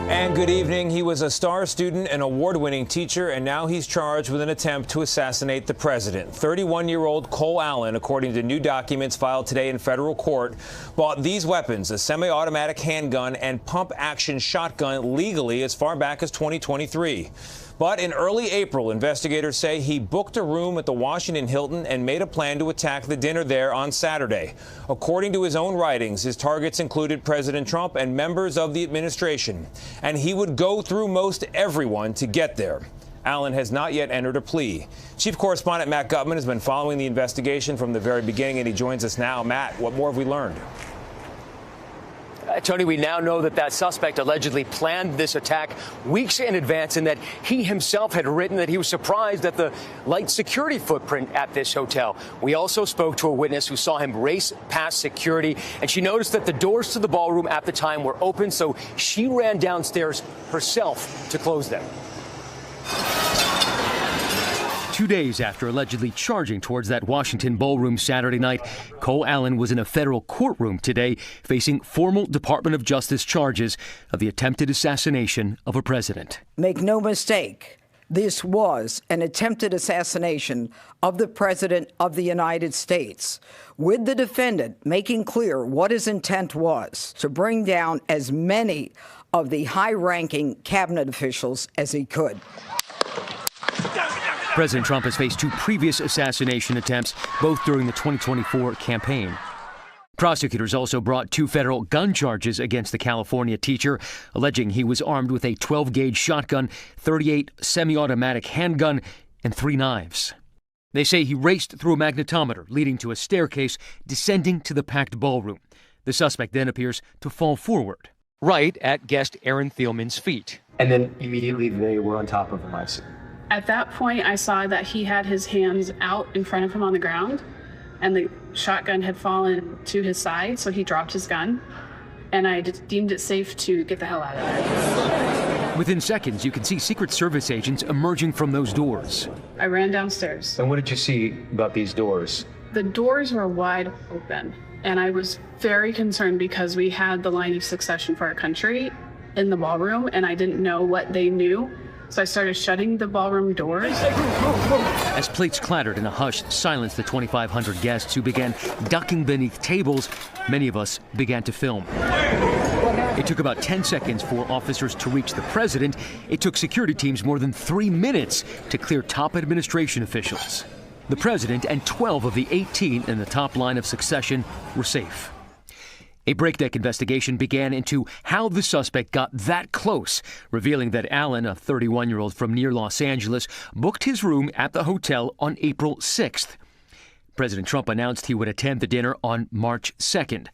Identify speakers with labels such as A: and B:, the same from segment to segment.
A: And good evening. He was a star student and award-winning teacher, and now he's charged with an attempt to assassinate the president. 31-year-old Cole Allen, according to new documents filed today in federal court, bought these weapons, a semi-automatic handgun and pump-action shotgun, legally as far back as 2023. But in early April, investigators say he booked a room at the Washington Hilton and made a plan to attack the dinner there on Saturday. According to his own writings, his targets included President Trump and members of the administration. And he would go through most everyone to get there. Allen has not yet entered a plea. Chief Correspondent Matt Gutman has been following the investigation from the very beginning, and he joins us now. Matt, what more have we learned?
B: Tony, we now know that suspect allegedly planned this attack weeks in advance and that he himself had written that he was surprised at the light security footprint at this hotel. We also spoke to a witness who saw him race past security, and she noticed that the doors to the ballroom at the time were open, so she ran downstairs herself to close them.
C: 2 days after allegedly charging towards that Washington ballroom Saturday night, Cole Allen was in a federal courtroom today facing formal Department of Justice charges of the attempted assassination of a president.
D: Make no mistake, this was an attempted assassination of the President of the United States, with the defendant making clear what his intent was: to bring down as many of the high-ranking cabinet officials as he could.
C: President Trump has faced two previous assassination attempts, both during the 2024 campaign. Prosecutors also brought two federal gun charges against the California teacher, alleging he was armed with a 12-gauge shotgun, 38 semi-automatic handgun, and 3 knives. They say he raced through a magnetometer, leading to a staircase descending to the packed ballroom. The suspect then appears to fall forward, right at guest Aaron Thielman's feet.
E: And then immediately they were on top of him, I see.
F: At that point, I saw that he had his hands out in front of him on the ground, and the shotgun had fallen to his side, so he dropped his gun, and I deemed it safe to get the hell out of there.
C: Within seconds, you can see Secret Service agents emerging from those doors.
F: I ran downstairs.
E: And what did you see about these doors?
F: The doors were wide open, and I was very concerned because we had the line of succession for our country in the ballroom, and I didn't know what they knew. So I started shutting the ballroom doors.
C: As plates clattered and a hush silenced the 2,500 guests who began ducking beneath tables, many of us began to film. It took about 10 seconds for officers to reach the president. It took security teams more than 3 minutes to clear top administration officials. The president and 12 of the 18 in the top line of succession were safe. A breakneck investigation began into how the suspect got that close, revealing that Allen, a 31-year-old from near Los Angeles, booked his room at the hotel on April 6th. President Trump announced he would attend the dinner on March 2nd.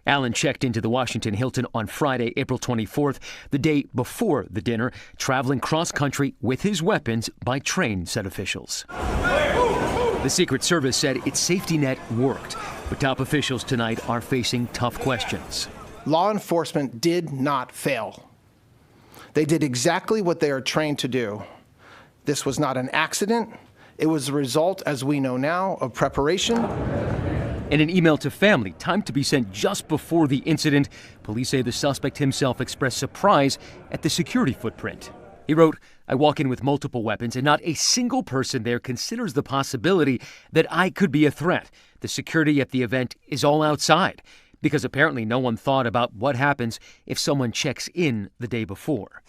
C: Allen checked into the Washington Hilton on Friday, April 24th, the day before the dinner, traveling cross-country with his weapons by train, said officials. The Secret Service said its safety net worked, but top officials tonight are facing tough questions.
G: Law enforcement did not fail. They did exactly what they are trained to do. This was not an accident. It was the result, as we know now, of preparation.
C: In an email to family, timed to be sent just before the incident, police say the suspect himself expressed surprise at the security footprint. He wrote, "I walk in with multiple weapons, and not a single person there considers the possibility that I could be a threat. The security at the event is all outside, because apparently no one thought about what happens if someone checks in the day before."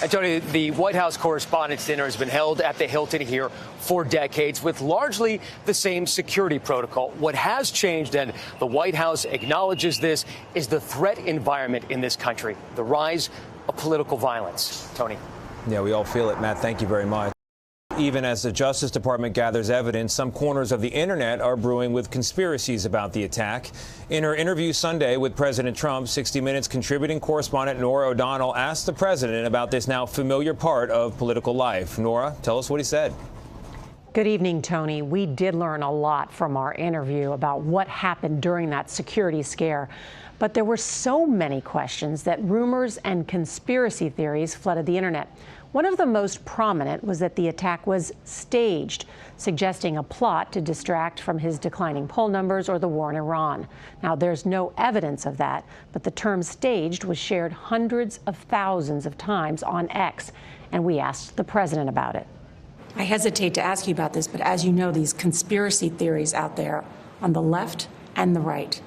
B: And Tony, the White House Correspondents Dinner has been held at the Hilton here for decades with largely the same security protocol. What has changed, and the White House acknowledges this, is the threat environment in this country, the rise of political violence. Tony.
A: Yeah, we all feel it, Matt. Thank you very much. Even as the Justice Department gathers evidence, some corners of the internet are brewing with conspiracies about the attack. In her interview Sunday with President Trump, 60 Minutes contributing correspondent Nora O'Donnell asked the president about this now familiar part of political life. Nora, tell us what he said.
H: Good evening, Tony. We did learn a lot from our interview about what happened during that security scare. But there were so many questions that rumors and conspiracy theories flooded the internet. One of the most prominent was that the attack was staged, suggesting a plot to distract from his declining poll numbers or the war in Iran. Now, there's no evidence of that, but the term staged was shared hundreds of thousands of times on X, and we asked the president about it.
I: I hesitate to ask you about this, but as you know, these conspiracy theories out there on the left and the right,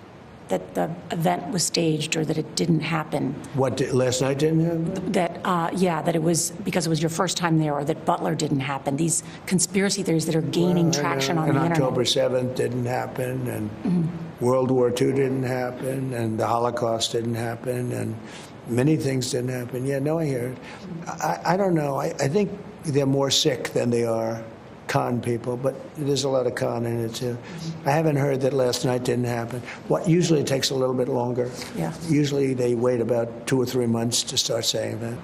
I: that the event was staged or that it didn't happen.
J: Last night didn't happen?
I: That it was because it was your first time there, or that Butler didn't happen. These conspiracy theories that are gaining traction on the internet.
J: October 7th didn't happen, and World War II didn't happen, and the Holocaust didn't happen, and many things didn't happen. Yeah, no, I hear it. I don't know. I think they're more sick than they are con people, but there's a lot of con in it too. I haven't heard that last night didn't happen. Usually it takes a little bit longer.
I: Yeah.
J: Usually they wait about 2 or 3 months to start saying that.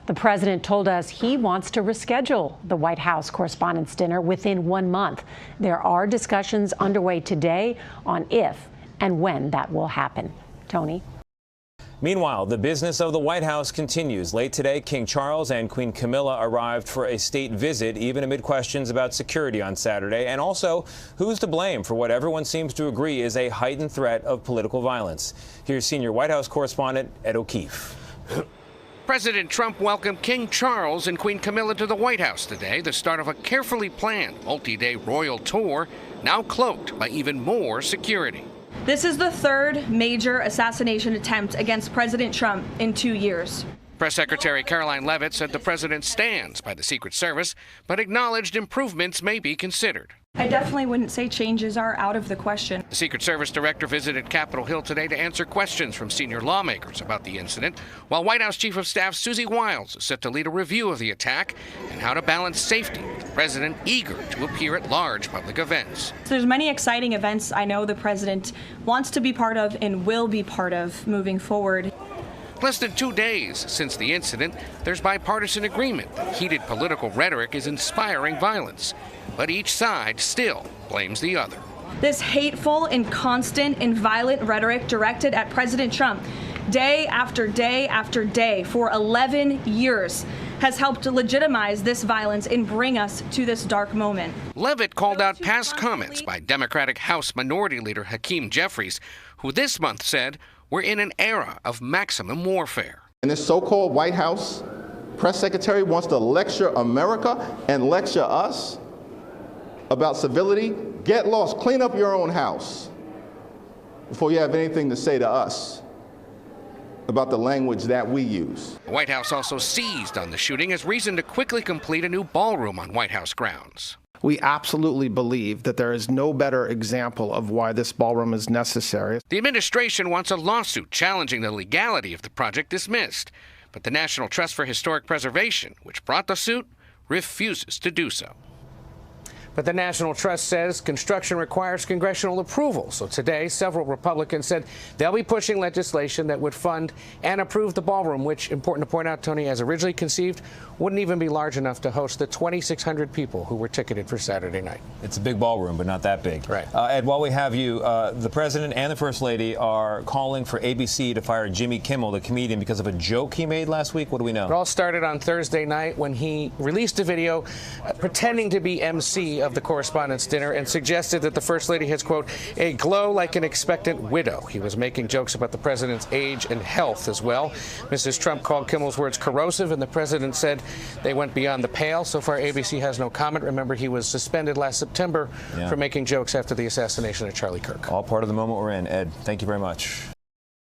H: The president told us he wants to reschedule the White House Correspondents Dinner within 1 month. There are discussions underway today on if and when that will happen. Tony?
A: Meanwhile, the business of the White House continues. Late today, King Charles and Queen Camilla arrived for a state visit, even amid questions about security on Saturday, and also who's to blame for what everyone seems to agree is a heightened threat of political violence. Here's senior White House correspondent Ed O'Keefe.
K: President Trump welcomed King Charles and Queen Camilla to the White House today, the start of a carefully planned multi-day royal tour, now cloaked by even more security.
L: This is the third major assassination attempt against President Trump in 2 years.
K: Press Secretary Caroline Leavitt said the president stands by the Secret Service, but acknowledged improvements may be considered.
L: I definitely wouldn't say changes are out of the question.
K: The Secret Service director visited Capitol Hill today to answer questions from senior lawmakers about the incident, while White House Chief of Staff Susie Wiles is set to lead a review of the attack and how to balance safety with the president eager to appear at large public events.
L: So there's many exciting events I know the president wants to be part of and will be part of moving forward.
K: Less than 2 days since the incident, there's bipartisan agreement that heated political rhetoric is inspiring violence. But each side still blames the other.
L: This hateful and constant and violent rhetoric directed at President Trump day after day after day for 11 years has helped to legitimize this violence and bring us to this dark moment.
K: Leavitt called out past comments by Democratic House Minority Leader Hakeem Jeffries, who this month said we're in an era of maximum warfare.
M: And this so-called White House press secretary wants to lecture America and lecture us about civility. Get lost, clean up your own house before you have anything to say to us about the language that we use.
K: The White House also seized on the shooting as reason to quickly complete a new ballroom on White House grounds.
G: We absolutely believe that there is no better example of why this ballroom is necessary.
K: The administration wants a lawsuit challenging the legality of the project dismissed, but the National Trust for Historic Preservation, which brought the suit, refuses to do so. But the National Trust says construction requires congressional approval. So today, several Republicans said they'll be pushing legislation that would fund and approve the ballroom, which, important to point out, Tony, as originally conceived, wouldn't even be large enough to host the 2,600 people who were ticketed for Saturday night.
A: It's a big ballroom, but not that big.
K: Right.
A: Ed, while we have you, the president and the first lady are calling for ABC to fire Jimmy Kimmel, the comedian, because of a joke he made last week. What do we know?
K: It all started on Thursday night when he released a video pretending to be MC of the Correspondents' Dinner and suggested that the First Lady has, quote, a glow like an expectant widow. He was making jokes about the president's age and health as well. Mrs. Trump called Kimmel's words corrosive, and the president said they went beyond the pale. So far, ABC has no comment. Remember, he was suspended last September for making jokes after the assassination of Charlie Kirk.
A: All part of the moment we're in. Ed, thank you very much.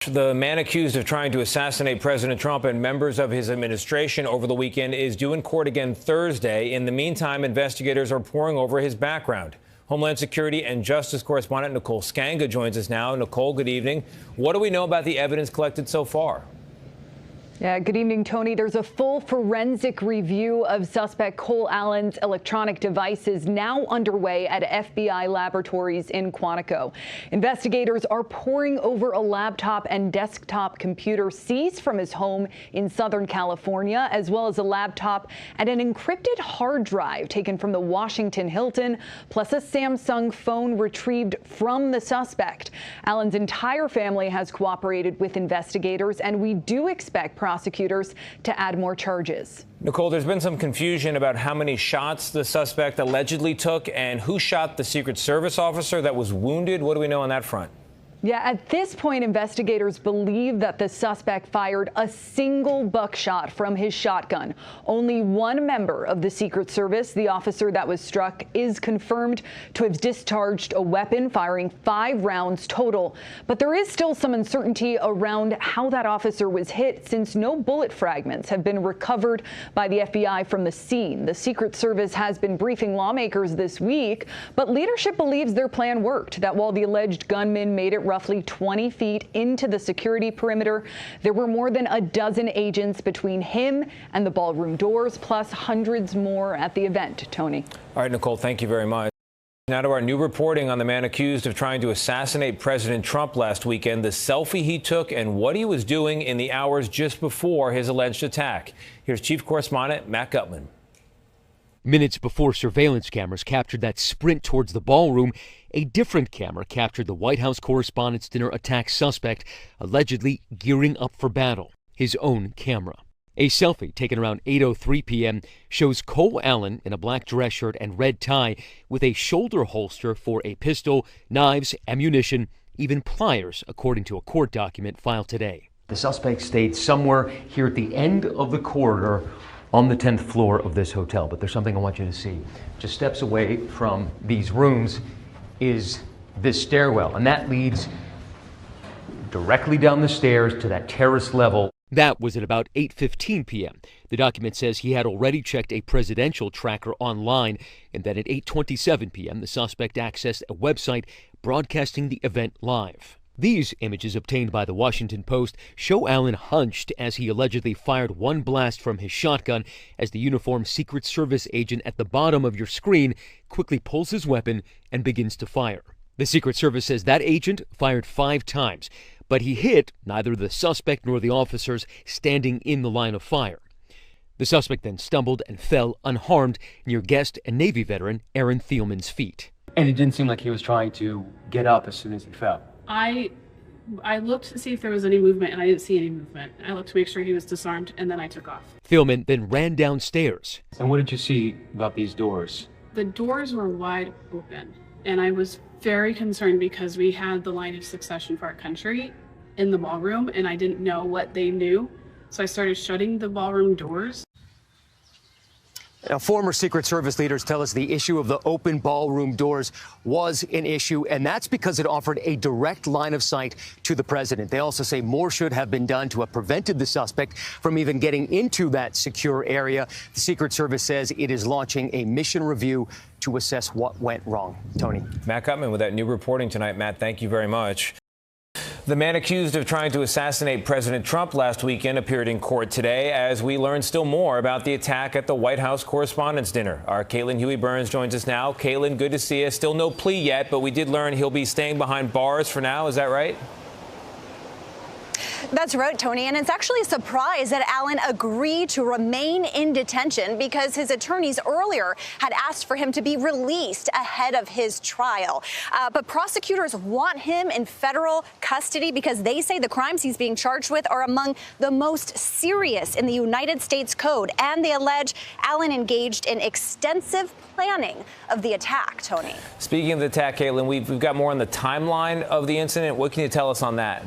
A: The man accused of trying to assassinate President Trump and members of his administration over the weekend is due in court again Thursday. In the meantime, investigators are poring over his background. Homeland Security and Justice correspondent Nicole Skanga joins us now. Nicole, good evening. What do we know about the evidence collected so far?
N: Yeah, good evening, Tony. There's a full forensic review of suspect Cole Allen's electronic devices now underway at FBI laboratories in Quantico. Investigators are poring over a laptop and desktop computer seized from his home in Southern California, as well as a laptop and an encrypted hard drive taken from the Washington Hilton, plus a Samsung phone retrieved from the suspect. Allen's entire family has cooperated with investigators, and we do expect prosecutors to add more charges.
A: Nicole, there's been some confusion about how many shots the suspect allegedly took and who shot the Secret Service officer that was wounded. What do we know on that front?
N: Yeah, at this point, investigators believe that the suspect fired a single buckshot from his shotgun. Only one member of the Secret Service, the officer that was struck, is confirmed to have discharged a weapon, firing 5 rounds total. But there is still some uncertainty around how that officer was hit, since no bullet fragments have been recovered by the FBI from the scene. The Secret Service has been briefing lawmakers this week, but leadership believes their plan worked, that while the alleged gunman made it roughly 20 feet into the security perimeter, there were more than a dozen agents between him and the ballroom doors, plus hundreds more at the event. Tony.
A: All right, Nicole, thank you very much. Now to our new reporting on the man accused of trying to assassinate President Trump last weekend, the selfie he took and what he was doing in the hours just before his alleged attack. Here's Chief Correspondent Matt Gutman.
C: Minutes before surveillance cameras captured that sprint towards the ballroom, a different camera captured the White House Correspondents Dinner attack suspect allegedly gearing up for battle, his own camera. A selfie taken around 8:03 p.m. shows Cole Allen in a black dress shirt and red tie with a shoulder holster for a pistol, knives, ammunition, even pliers, according to a court document filed today.
B: The suspect stayed somewhere here at the end of the corridor on the 10th floor of this hotel. But there's something I want you to see. Just steps away from these rooms is this stairwell, and that leads directly down the stairs to that terrace level.
C: That was at about 8:15 p.m. The document says he had already checked a presidential tracker online, and that at 8:27 p.m. the suspect accessed a website broadcasting the event live. These images obtained by the Washington Post show Allen hunched as he allegedly fired one blast from his shotgun as the uniformed Secret Service agent at the bottom of your screen quickly pulls his weapon and begins to fire. The Secret Service says that agent fired 5 times, but he hit neither the suspect nor the officers standing in the line of fire. The suspect then stumbled and fell unharmed near guest and Navy veteran Aaron Thielman's feet.
E: And it didn't seem like he was trying to get up as soon as he fell.
F: I looked to see if there was any movement, and I didn't see any movement. I looked to make sure he was disarmed, and then I took off.
C: Thielman then ran downstairs.
E: And what did you see about these doors?
F: The doors were wide open, and I was very concerned because we had the line of succession for our country in the ballroom, and I didn't know what they knew. So I started shutting the ballroom doors.
B: Now, former Secret Service leaders tell us the issue of the open ballroom doors was an issue, and that's because it offered a direct line of sight to the president. They also say more should have been done to have prevented the suspect from even getting into that secure area. The Secret Service says it is launching a mission review to assess what went wrong. Tony.
A: Matt Gutman with that new reporting tonight. Matt, thank you very much. The man accused of trying to assassinate President Trump last weekend appeared in court today as we learn still more about the attack at the White House Correspondents Dinner. Our Caitlin Huey-Burns joins us now. Caitlin, good to see you. Still no plea yet, but we did learn he'll be staying behind bars for now. Is that right?
O: That's right, Tony, and it's actually a surprise that Allen agreed to remain in detention because his attorneys earlier had asked for him to be released ahead of his trial. But prosecutors want him in federal custody because they say the crimes he's being charged with are among the most serious in the United States Code, and they allege Allen engaged in extensive planning of the attack, Tony.
A: Speaking of the attack, Caitlin, we've got more on the timeline of the incident. What can you tell us on that?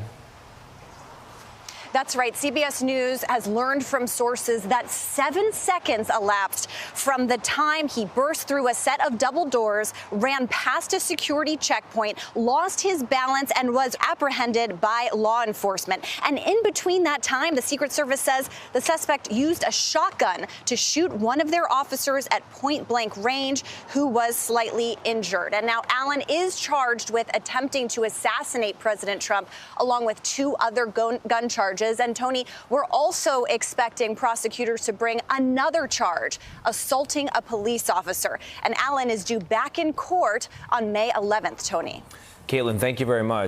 O: That's right. CBS News has learned from sources that 7 seconds elapsed from the time he burst through a set of double doors, ran past a security checkpoint, lost his balance, and was apprehended by law enforcement. And in between that time, the Secret Service says the suspect used a shotgun to shoot one of their officers at point-blank range, who was slightly injured. And now Allen is charged with attempting to assassinate President Trump, along with 2 other gun charges. And Tony, we're also expecting prosecutors to bring another charge, assaulting a police officer. And Allen is due back in court on May 11th, Tony.
A: Caitlin, thank you very much.